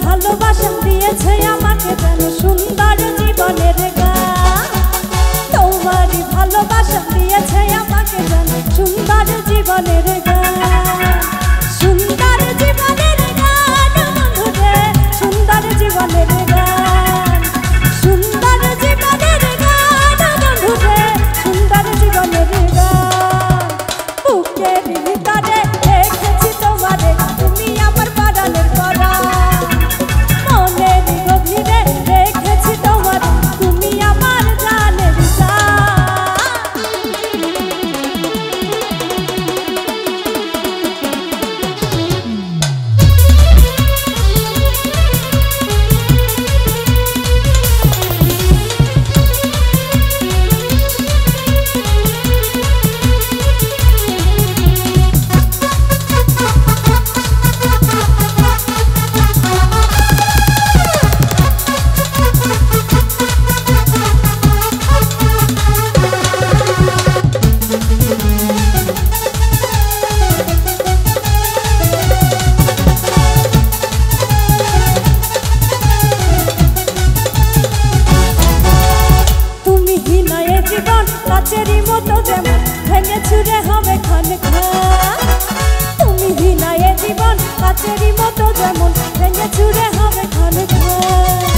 ভালোবাসা দিয়েছে আমাকে যেন সুন্দর জীবনের গান। তোমারই ভালোবাসা দিয়েছে আমাকে যেন সুন্দর জীবনের গান। সুন্দর জীবনের গান বন্ধুরে, সুন্দর জীবনের গান। সুন্দর জীবনের গান বন্ধুরে, সুন্দর জীবনের গান। বুকের ভিতরে রেখেছি তোমারে, তুমি আমার পরাণের পরাণ। কাচেরি মতো যেমন ভেঙে ছুড়ে হবে খান খান। তুমি বিনা এ জীবন কাচেরি মতো যেমন ভেঙে ছুড়ে হবে খান খান।